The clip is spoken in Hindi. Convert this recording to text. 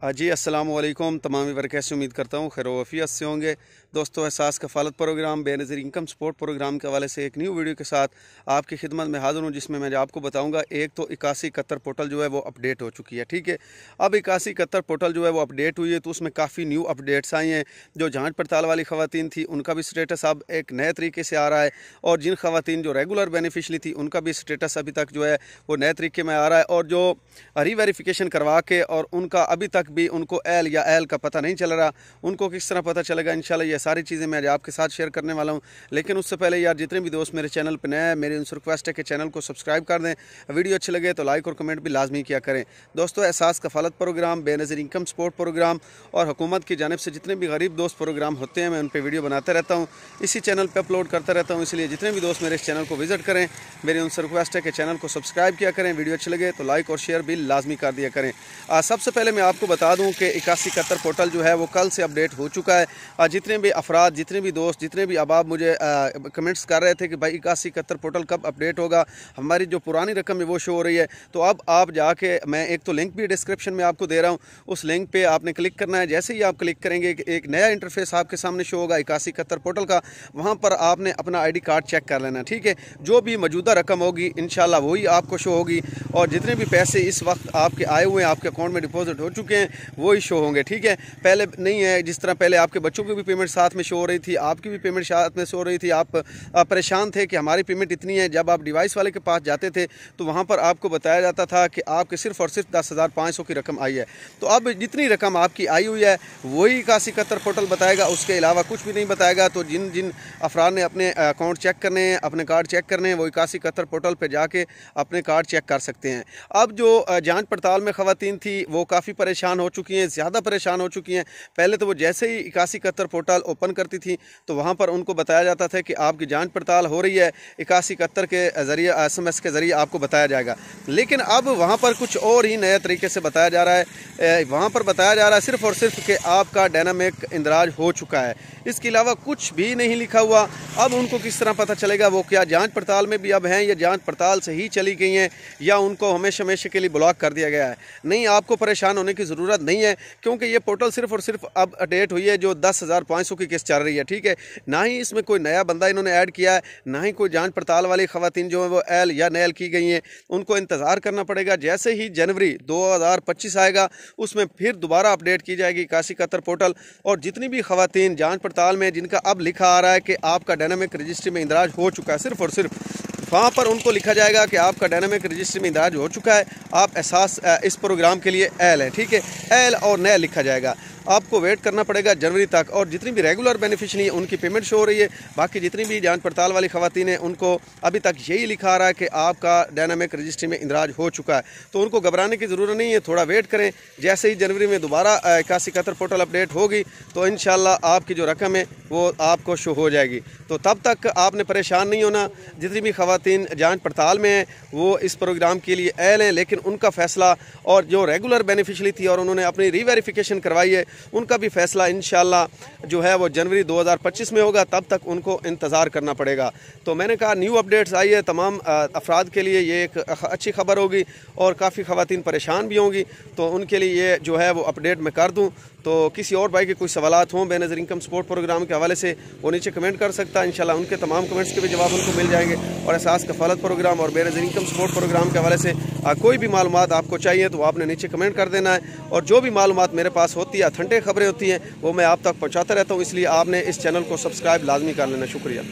जी अस्सलाम वालेकुम तमाम वर कैसे उम्मीद करता हूँ खैर वफ़ियत से होंगे। दोस्तों Ehsaas Kafaalat program Benazir income support program के हवाले से एक न्यू वीडियो के साथ आपकी खिदमत में हाज़िर हूँ, जिसमें मैं आपको बताऊँगा एक तो 8171 पोर्टल जो है वो अपडेट हो चुकी है। ठीक है, अब 8171 पोर्टल जो है वो अपडेट हुई है तो उसमें काफ़ी न्यू अपडेट्स आई हैं। जो जाँच पड़ताल वाली ख़वातीन थी उनका भी स्टेटस अब एक नए तरीके से आ रहा है, और जिन ख़वातीन जो रेगुलर बेनिफिशरी थी उनका भी स्टेटस अभी तक जो है वो नए तरीके में आ रहा है, और जो रीवेरिफिकेशन करवा के और उनका अभी तक भी उनको एल या एल का पता नहीं चल रहा, उनको किस तरह पता चलेगा। इंशाल्लाह ये सारी चीज़ें मैं आज आपके साथ शेयर करने वाला हूं। लेकिन उससे पहले यार जितने भी दोस्त मेरे चैनल पर नए हैं, मेरी उनसे रिक्वेस्ट है कि चैनल को सब्सक्राइब कर दें, वीडियो अच्छे लगे तो लाइक और कमेंट भी लाजमी किया करें। दोस्तों Ehsaas Kafaalat program, Benazir income support program और हुकूमत की जानिब से जितने भी गरीब दोस्त प्रोग्राम होते हैं मैं उन पर वीडियो बनाता रहता हूँ, इसी चैनल पर अपलोड करता रहता हूँ। इसलिए जितने भी दोस्त मेरे इस चैनल को विजिट करें, मेरी उनसे रिक्वेस्ट है कि चैनल को सब्सक्राइब किया करें, वीडियो अच्छे लगे तो लाइक और शेयर भी लाजमी कर दिया करें। सबसे पहले मैं आपको बता दूं कि 8171 पोर्टल जो है वो कल से अपडेट हो चुका है। जितने भी अफराद, जितने भी दोस्त, जितने भी अहबाब मुझे कमेंट्स कर रहे थे कि भाई 8171 पोर्टल कब अपडेट होगा, हमारी जो पुरानी रकम है वो शो हो रही है, तो अब आप जाके, मैं एक तो लिंक भी डिस्क्रिप्शन में आपको दे रहा हूँ, उस लिंक पे आपने क्लिक करना है। जैसे ही आप क्लिक करेंगे एक नया इंटरफेस आपके सामने शो होगा 8171 पोर्टल का, वहाँ पर आपने अपना ID कार्ड चेक कर लेना। ठीक है, जो भी मौजूदा रकम होगी इंशाल्लाह वही आपको शो होगी, और जितने भी पैसे इस वक्त आपके आए हुए हैं, आपके अकाउंट में डिपॉजिट हो चुके हैं, वही शो होंगे। ठीक है, पहले नहीं है जिस तरह पहले आपके बच्चों की भी पेमेंट साथ में शो हो रही थी, आपकी भी पेमेंट साथ में शो हो रही थी, आप परेशान थे कि हमारी पेमेंट इतनी है। जब आप डिवाइस वाले के पास जाते थे तो वहाँ पर आपको बताया जाता था कि आपके सिर्फ और सिर्फ 10,500 की रकम आई है। तो अब जितनी रकम आपकी आई हुई है वही 8171 पोर्टल बताएगा, उसके अलावा कुछ भी नहीं बताएगा। तो जिन जिन अफराद ने अपने अकाउंट चेक करने हैं, अपने कार्ड चेक करने हैं, वो 8171 पोर्टल पर जाके अपने कार्ड चेक कर सकते हैं। अब जो जाँच पड़ताल में ख़वातीन थी वो काफ़ी परेशान हो चुकी हैं, ज़्यादा परेशान हो चुकी हैं। पहले तो वो जैसे ही 8171 पोर्टल ओपन करती थी तो वहाँ पर उनको बताया जाता था कि आपकी जांच पड़ताल हो रही है, 8171 के ज़रिए SMS के ज़रिए आपको बताया जाएगा। लेकिन अब वहाँ पर कुछ और ही नए तरीके से बताया जा रहा है। वहाँ पर बताया जा रहा है सिर्फ़ और सिर्फ कि आपका डायनामिक इंदराज हो चुका है, इसके अलावा कुछ भी नहीं लिखा हुआ। अब उनको किस तरह पता चलेगा वो क्या जांच पड़ताल में भी अब हैं, या जांच पड़ताल से ही चली गई हैं, या उनको हमेशा हमेशा के लिए ब्लॉक कर दिया गया है। नहीं, आपको परेशान होने की ज़रूरत नहीं है, क्योंकि ये पोर्टल सिर्फ और सिर्फ अब अपडेट हुई है जो 10,500 की किस्त चल रही है। ठीक है, ना ही इसमें कोई नया बंदा इन्होंने ऐड किया है, ना ही कोई जांच पड़ताल वाली ख़वातीन जो है वो एल या नैल की गई हैं। उनको इंतज़ार करना पड़ेगा, जैसे ही जनवरी 2025 आएगा उसमें फिर दोबारा अपडेट की जाएगी 8171 पोर्टल। और जितनी भी ख़वातीन जांच पड़ताल में जिनका अब लिखा आ रहा है कि आपका डायनामिक रजिस्ट्री में इंदराज हो चुका है, सिर्फ और सिर्फ वहाँ पर उनको लिखा जाएगा कि आपका डायनामिक रजिस्ट्री में इंदराज हो चुका है, आप एहसास इस प्रोग्राम के लिए एल है। ठीक है, एल और नए लिखा जाएगा। आपको वेट करना पड़ेगा जनवरी तक, और जितनी भी रेगुलर बेनिफिशरी है उनकी पेमेंट शो हो रही है। बाकी जितनी भी जांच पड़ताल वाली ख़वातीन हैं उनको अभी तक यही लिखा आ रहा है कि आपका डायनामिक रजिस्ट्री में इंदराज हो चुका है। तो उनको घबराने की ज़रूरत नहीं है, थोड़ा वेट करें। जैसे ही जनवरी में दोबारा 8171 पोर्टल अपडेट होगी तो इंशाल्लाह आपकी जो रकम है वो आपको शो हो जाएगी। तो तब तक आपने परेशान नहीं होना। जितनी भी ख़वातीन जांच पड़ताल में हैं वो इस प्रोग्राम के लिए एल हैं, लेकिन उनका फ़ैसला, और जो रेगुलर बेनिफिशरी थी और उन्होंने अपनी रीवेरिफिकेशन करवाई है, उनका भी फ़ैसला इंशाल्लाह जो है वो जनवरी 2025 में होगा। तब तक उनको इंतज़ार करना पड़ेगा। तो मैंने कहा न्यू अपडेट्स आई है, तमाम अफराद के लिए ये एक अच्छी खबर होगी, और काफ़ी ख़वातीन परेशान भी होंगी, तो उनके लिए ये जो है वो अपडेट मैं कर दूँ। तो किसी और भाई के कोई सवालात हों बेनज़ीर इनकम सपोर्ट प्रोग्राम के हवाले से, वो नीचे कमेंट कर सकता है। इंशाल्लाह उनके तमाम कमेंट्स के भी जवाब उनको मिल जाएंगे। और एहसास कफ़ालत प्रोग्राम और बेनज़ीर इनकम सपोर्ट प्रोग्राम के हवाले से कोई भी मालूमात आपको चाहिए तो आपने नीचे कमेंट कर देना है, और जो भी मालूमात मेरे पास होती है, अथेंटिक खबरें होती हैं, वो मैं आप तक पहुँचाता रहता हूँ। इसलिए आपने इस चैनल को सब्सक्राइब लाजमी कर लेना। शुक्रिया।